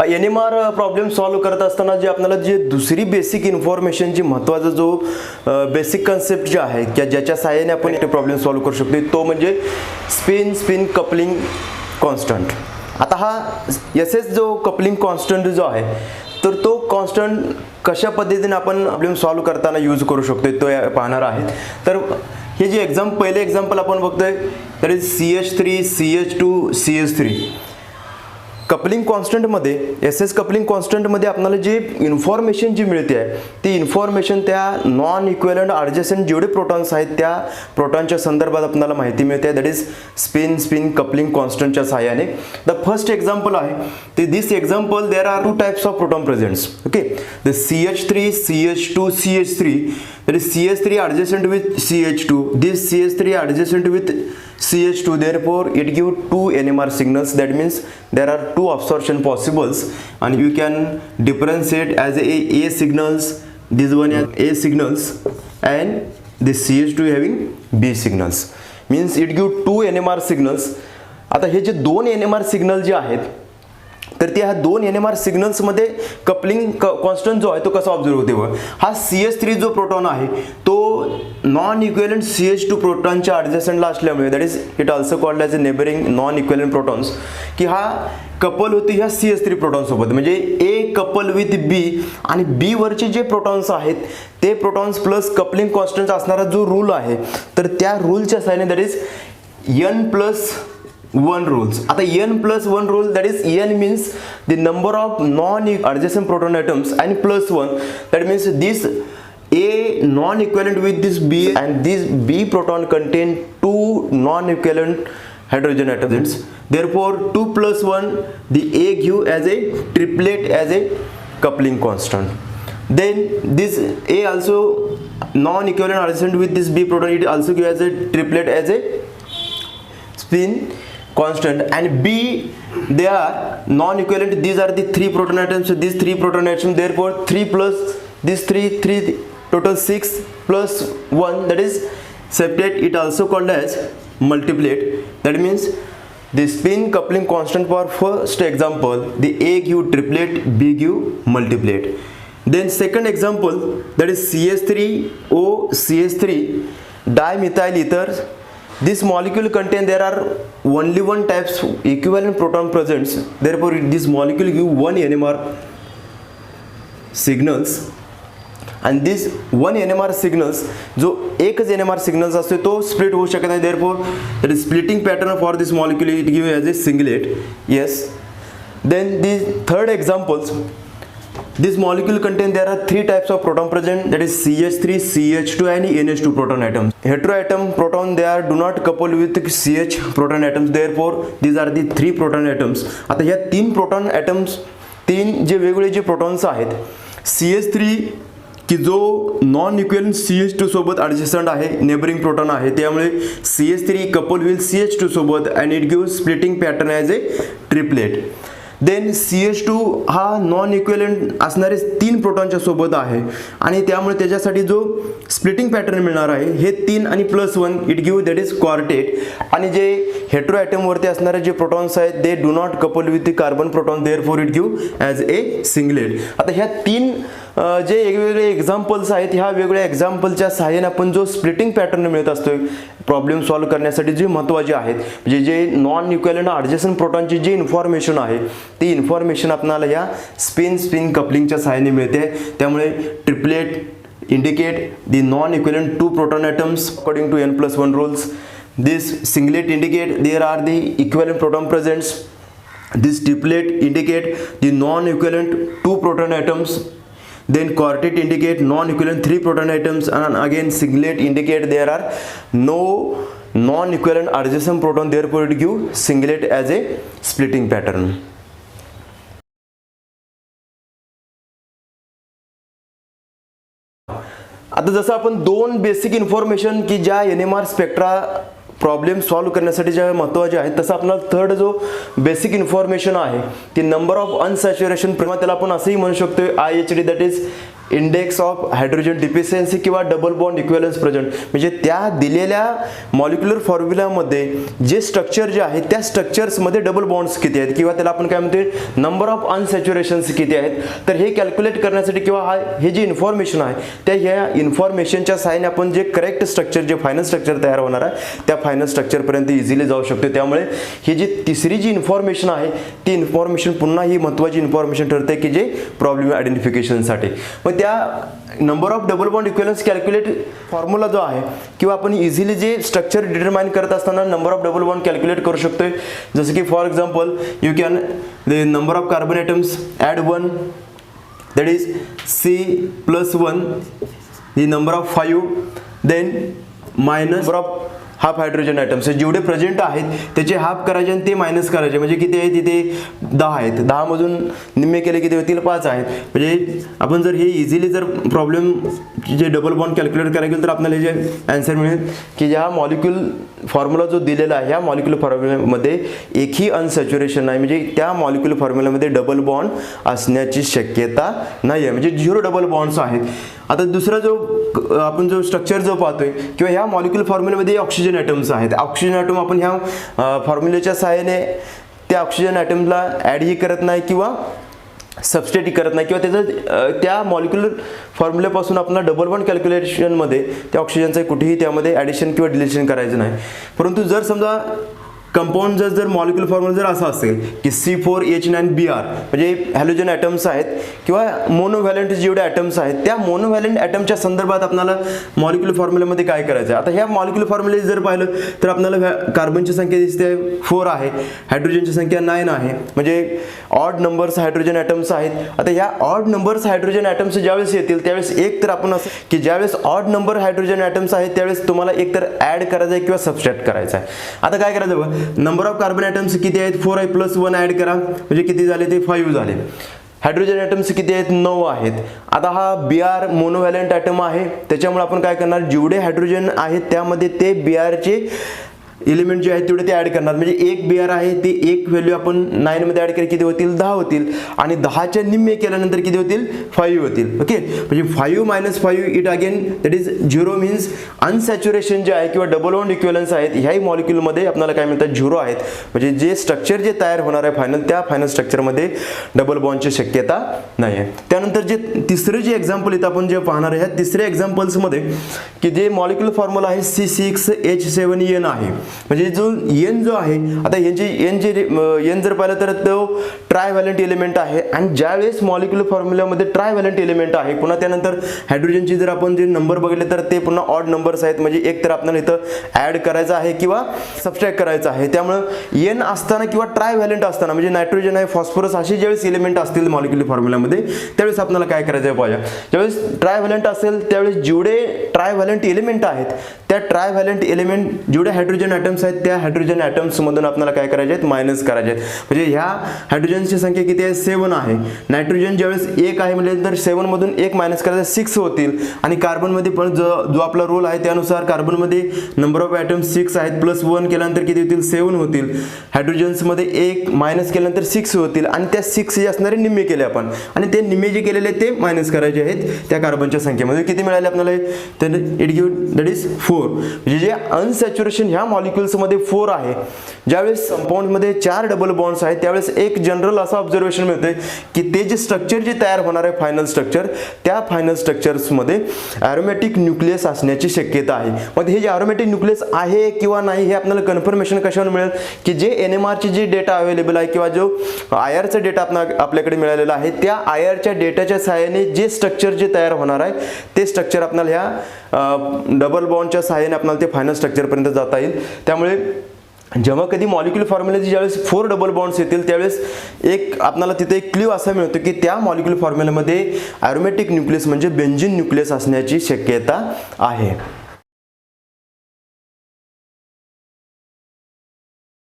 NMR problem solve करत असताना जे आपल्याला जे दुसरी बेसिक इन्फॉर्मेशन जी महत्त्वाचा जो बेसिक कन्सेप्ट जे आहे की ज्याच्या सहाय्याने आपण ते प्रॉब्लेम सॉल्व करू शकतो तो म्हणजे स्पिन कपलिंग कॉन्स्टंट. आता हा SS जो कपलिंग कॉन्स्टंट जो आहे तर तो कॉन्स्टंट कशा पद्धतीने आपण प्रॉब्लेम सॉल्व करताना यूज करू शकतो तो पाहणार आहे. तर हे जे पहिले एक्झाम्पल आपण बघतोय तर CH3 CH2 CH3 कपलिंग कॉन्स्टंटमध्ये SS कपलिंग कॉन्स्टंटमध्ये आपल्याला जे इन्फॉर्मेशन जी मिळते आहे ती इन्फॉर्मेशन त्या नॉन इक्विव्हॅलंट ॲडजसेंट जेवढे प्रोटॉन्स आहेत त्या प्रोटॉनच्या संदर्भात आपल्याला माहिती मिळते. दॅट इज स्पिन कपलिंग कॉन्स्टंटच्या सहाय्याने. द फर्स्ट एक्झाम्पल आहे ते this example there are 2 types of proton presents. Okay, the CH3 CH2 CH3 that is CH3 adjacent with CH2, this CH3 adjacent with CH2, therefore it gives 2 NMR signals. That means there are 2 absorption possibles and you can differentiate as A signals, this one as A signals and this CH2 having B signals, means it gives 2 NMR signals. आता हे जे 2 NMR signal जे आहेत तर त्या 2 NMR signals मध्ये coupling constant जो आहे तो कसा ऑब्झर्व होते बघ. हा CH3 जो प्रोटॉन आहे तो नॉन इक्विव्हॅलंट CH2 प्रोटॉनच्या ॲडजसेंटला असल्यामुळे that is it also called as a neighbouring non equivalent protons की हा कपल होते ह्या CH3 प्रोटॉन सोबत. म्हणजे A कपल विथ B आणि B वरचे जे प्रोटॉन्स आहेत ते प्रोटॉन्स प्लस कपलिंग कॉन्स्टंट असणारा जो रूल आहे तर त्या रूलच्या साहाय्याने दॅट इज N+1 rules. आता N+1 rule, that is N means the number of non-adjacent proton atoms and +1, that means this A non-equivalent with this B and this B proton contain 2 non-equivalent hydrogen atoms. Therefore 2 + 1 the A give as a triplet as a coupling constant. Then this A also non-equivalent adjacent with this B proton, it also give as a triplet as a spin constant, and B they are non-equivalent. These are the 3 proton atoms, so these 3 proton atoms, therefore 3 plus this 3 total 6 plus 1, that is septate, it also called as multiplet. That means the spin coupling constant for first example the A give triplet, B give multiplet. Then second example, that is CH3O CH3 dimethyl ether. This molecule contain there are only one types equivalent proton presents, therefore this molecule give 1 NMR signals, and this 1 NMR signals जो एकच NMR signals असतो तो split होऊ शकत नाही. therefore there is splitting pattern for this molecule, it give as a singlet. Yes. Then the third examples, this molecule contain there are 3 types of proton present, that is CH3 CH2 and NH2 proton atoms. Heteroatom proton they are do not couple with CH proton atoms, therefore these are the 3 proton atoms. आता ह्या 3 proton atoms 3 जे वेगवेगळे जे protons आहेत CH3 की जो non equivalent CH2 सोबत adjacent आहे नेबरिंग प्रोटॉन आहे त्यामुळे CH3 कपल विथ CH2 सोबत and it gives splitting pattern as a triplet. Then CH2 हा नॉन इक्विव्हॅलंट असणारे 3 प्रोटॉनच्या सोबत आहे आणि त्यामुळे त्याच्यासाठी जो स्प्लिटिंग पॅटर्न मिळणार आहे हे 3 आणि +1 it give that is quartet. आणि जे हेटेरो ॲटम वरती असणारे जे प्रोटॉन्स आहेत they do not couple with the carbon proton, therefore it give as A singlet. आता ह्या 3 जे वेगवेगळे एक्झाम्पल्स आहेत ह्या वेगवेगळ्या एक्झाम्पलच्या सहाय्याने आपण जो स्प्लिटिंग पॅटर्न मिळत असतो प्रॉब्लेम सॉल्व करण्यासाठी जे महत्त्वाचे आहेत म्हणजे जे नॉन इक्विव्हॅलंट ॲडजसेंट प्रोटॉनची जी इन्फॉर्मेशन आहे ती इन्फॉर्मेशन आपल्याला ह्या स्पिन कपलिंगच्या सहाय्याने मिळते. त्यामुळे triplet indicate the non-equivalent 2 proton atoms according to N+1 rules. This singlet indicate there are the equivalent proton presents. This triplet indicate the non-equivalent 2 proton atoms. Then quartet indicate non-equivalent 3 proton atoms, and again singlet indicate there are no non-equivalent adjacent proton, therefore it give singlet as a splitting pattern. आता जसं आपण 2 basic information की ज्या NMR spectra problem solve करण्यासाठी ज्या महत्त्वाचे आहेत तसं आपल्याला थर्ड जो बेसिक इन्फॉर्मेशन आहे ती नंबर ऑफ अनसॅच्युरेशन, किंवा त्याला आपण असंही म्हणू शकतो IHD, that is index of hydrogen deficiency किंवा डबल बॉन्ड इक्विव्हलन्स प्रेझेंट, म्हणजे त्या दिलेल्या मॉलिक्युलर फॉर्म्युलामध्ये जे स्ट्रक्चर जे आहे त्या स्ट्रक्चर्समध्ये डबल बॉन्ड्स किती आहेत किंवा त्याला आपण काय म्हणतो नंबर ऑफ अनसॅच्युरेशन्स किती आहेत. तर हे कॅल्क्युलेट करण्यासाठी किंवा हे जे इन्फॉर्मेशन आहे त्या ह्या इन्फॉर्मेशनच्या साहाय्याने आपण जे करेक्ट स्ट्रक्चर जे फायनल स्ट्रक्चर तयार होणार आहे त्या फायनल स्ट्रक्चरपर्यंत इझिली जाऊ शकतो. त्यामुळे ही जी तिसरी जी इन्फॉर्मेशन आहे ती इन्फॉर्मेशन पुन्हा ही महत्त्वाची इन्फॉर्मेशन ठरते की जे प्रॉब्लेम आयडेंटिफिकेशनसाठी. मग त्या number of double bond equivalence calculate formula जो आहे किंवा आपण इझिली जे स्ट्रक्चर डिटरमाइन करत असताना number of double bond calculate करू शकतोय. जसं की for example you can the number of carbon atoms add 1 that is C+1, the number of 5, then minus number of half hydrogen atoms जेवढे present आहेत त्याचे half करायचे आणि ते मायनस करायचे, म्हणजे किती आहे तिथे 10 आहेत. 10 मधून निम्मे केले किती होतील 5 आहेत. म्हणजे आपण जर हे इझिली जर प्रॉब्लेम जे डबल बॉन्ड कॅल्क्युलेट करायला गेलं तर आपल्याला जे आन्सर मिळेल की ज्या मॉलिक्युल फॉर्म्युला जो दिलेला आहे ह्या मॉलिक्युलर फॉर्म्युलामध्ये एकही अनसॅच्युरेशन नाही, म्हणजे त्या मॉलिक्युलर फॉर्म्युलामध्ये डबल बॉन्ड असण्याची शक्यता नाही आहे, म्हणजे 0 डबल बॉन्ड्स आहेत. आता दुसरा जो आपण जो स्ट्रक्चर जो पाहतोय किंवा ह्या मॉलिक्युलर फॉर्म्युलामध्ये ऑक्सिजन ॲटम्स आहेत. ऑक्सिजन ॲटम आपण ह्या फॉर्म्युलेच्या सहाय्याने त्या ऑक्सिजन ॲटमला ॲडही करत नाही किंवा सबस्टेटही करत नाही किंवा त्याचं त्या मॉलिक्युलर फॉर्म्युल्यापासून आपल्याला डबल बॉन्ड कॅल्क्युलेशनमध्ये त्या ऑक्सिजनचं कुठेही त्यामध्ये ॲडिशन किंवा डिलिशन करायचं नाही. परंतु जर समजा कंपाऊंड जर मॉलिक्युलर फॉर्म्युला जर असा असेल की C4H9Br म्हणजे हॅलोजन ॲटम्स आहेत किंवा मोनोव्हॅलंट जेवढे ॲटम्स आहेत त्या मोनोव्हॅलंट ॲटमच्या संदर्भात आपल्याला मॉलिक्युलर फॉर्म्युलामध्ये काय करायचं आहे. आता ह्या मॉलिक्युलर फॉर्म्युला जर पाहिलं तर आपल्याला कार्बनची संख्या दिसते 4 आहे, हायड्रोजनची संख्या 9 आहे, म्हणजे ऑड नंबर्स हायड्रोजन ॲटम्स आहेत. आता ह्या ऑड नंबर्स हायड्रोजन ॲटम्स ज्यावेळेस येतील त्यावेळेस एक तर आपण असं की ज्यावेळेस ऑड नंबर हायड्रोजन ॲटम्स आहेत त्यावेळेस तुम्हाला एक तर ॲड करायचं आहे किंवा सबस्ट्रॅक्ट करायचं आहे. आता काय करायचं बघा, नंबर ऑफ कार्बन ॲटम्स किती आहेत 4 आहे प्लस 1 ॲड करा म्हणजे किती झाले ते 5 झाले. हायड्रोजन ॲटम्स किती आहेत 9 आहेत. आता हा Br मोनोव्हॅलंट ॲटम आहे त्याच्यामुळे आपण काय करणार जेवढे हायड्रोजन आहेत त्यामध्ये ते Brचे एलिमेंट जे आहेत तेवढे ते ॲड करणार, म्हणजे एक Br आहे ते एक व्हॅल्यू आपण 9 मध्ये ॲड केली किती होतील 10 होतील आणि 10च्या निम्मे केल्यानंतर किती होतील 5 होतील. ओके, म्हणजे 5 - 5 it again that is 0 means unsaturation जे आहे किंवा डबल बॉन्ड इक्विव्हलन्स आहेत ह्याही मॉलिक्युलमध्ये आपल्याला काय म्हणतात 0 आहेत, म्हणजे जे स्ट्रक्चर जे तयार होणार आहे फायनल त्या फायनल स्ट्रक्चरमध्ये डबल बॉन्डची शक्यता नाही आहे. त्यानंतर जे तिसरे जे एक्झाम्पल इथं आपण जे पाहणार आहे ह्या तिसऱ्या एक्झाम्पल्समध्ये की जे मॉलिक्युलर फॉर्म्युला आहे C6H7N आहे, म्हणजे जो एन जो आहे आता एन जर पाहिलं तर तो ट्रायव्हॅलंट एलिमेंट आहे आणि ज्यावेळेस मॉलिक्युलर फॉर्म्युलामध्ये ट्रायव्हॅलंट एलिमेंट आहे पुन्हा त्यानंतर हायड्रोजनची जर आपण जे नंबर बघितले तर ते पुन्हा ऑड नंबर्स आहेत, म्हणजे एक तर आपल्याला इथं ॲड करायचं आहे किंवा सबस्ट्रॅक्ट करायचं आहे. त्यामुळे एन असताना किंवा ट्रायव्हॅलंट असताना म्हणजे नायट्रोजन आहे फॉस्फरस असे ज्यावेळेस एलिमेंट असतील मॉलिक्युलर फॉर्म्युलामध्ये त्यावेळेस आपल्याला काय करायचं पाहिजे, ज्यावेळेस ट्रायव्हॅलंट असेल त्यावेळेस जेवढे ट्रायव्हॅलंट एलिमेंट आहेत त्या ट्रायव्हॅलंट एलिमेंट जेवढे हायड्रोजन ॲटम्स आहेत त्या हायड्रोजन ॲटम्स मधून आपल्याला काय करायचे आहेत मायनस करायचे आहेत. म्हणजे ह्या हायड्रोजनची संख्या किती आहे 7 आहे, नायट्रोजन ज्यावेळेस 1 आहे म्हणजे तर 7 मधून 1 मायनस करायचं 6 होतील आणि कार्बनमध्ये पण जो आपला रोल आहे त्यानुसार कार्बनमध्ये नंबर ऑफ ॲटम्स 6 आहेत प्लस 1 केल्यानंतर किती होतील 7 होतील, हायड्रोजन्समध्ये 1 मायनस केल्यानंतर 6 होतील आणि त्या 6 जे असणारे निम्मे केले आपण आणि ते निम्मे जे केलेले ते मायनस करायचे आहेत त्या कार्बनच्या संख्येमध्ये किती मिळाले आपल्याला तर इट गिव्ह दॅट इज 4. म्हणजे जे अनसॅच्युरेशन ह्या मॉलिक्युल्समध्ये 4 आहे. ज्यावेळेस कंपाऊंडमध्ये 4 डबल बॉन्ड्स आहेत त्यावेळेस एक जनरल असं ऑब्झर्वेशन मिळते की ते जे स्ट्रक्चर जे तयार होणार आहे फायनल स्ट्रक्चर त्या फायनल स्ट्रक्चर्समध्ये ॲरोमॅटिक न्यूक्लियस असण्याची शक्यता आहे. मग हे जे ॲरोमॅटिक न्यूक्लियस आहे किंवा नाही हे आपल्याला कन्फर्मेशन कशावर मिळेल की जे NMRचे जे डेटा अवेलेबल आहे किंवा जो IRचा डेटा आपल्याकडे मिळालेला आहे त्या IRच्या डेटाच्या सहाय्याने जे स्ट्रक्चर जे तयार होणार आहे ते स्ट्रक्चर आपल्याला ह्या डबल बॉन्डच्या सहाय्याने आपल्याला ते फायनल स्ट्रक्चरपर्यंत जाता येईल. त्यामुळे जेव्हा कधी मॉलिक्युलर फॉर्म्युलाचे ज्यावेळेस 4 डबल बॉन्ड्स येतील त्यावेळेस एक आपल्याला तिथे एक क्ल्यू असा मिळतो की त्या मॉलिक्युलर फॉर्म्युलामध्ये ॲरोमॅटिक न्यूक्लियस म्हणजे बेंझिन न्यूक्लियस असण्याची शक्यता आहे.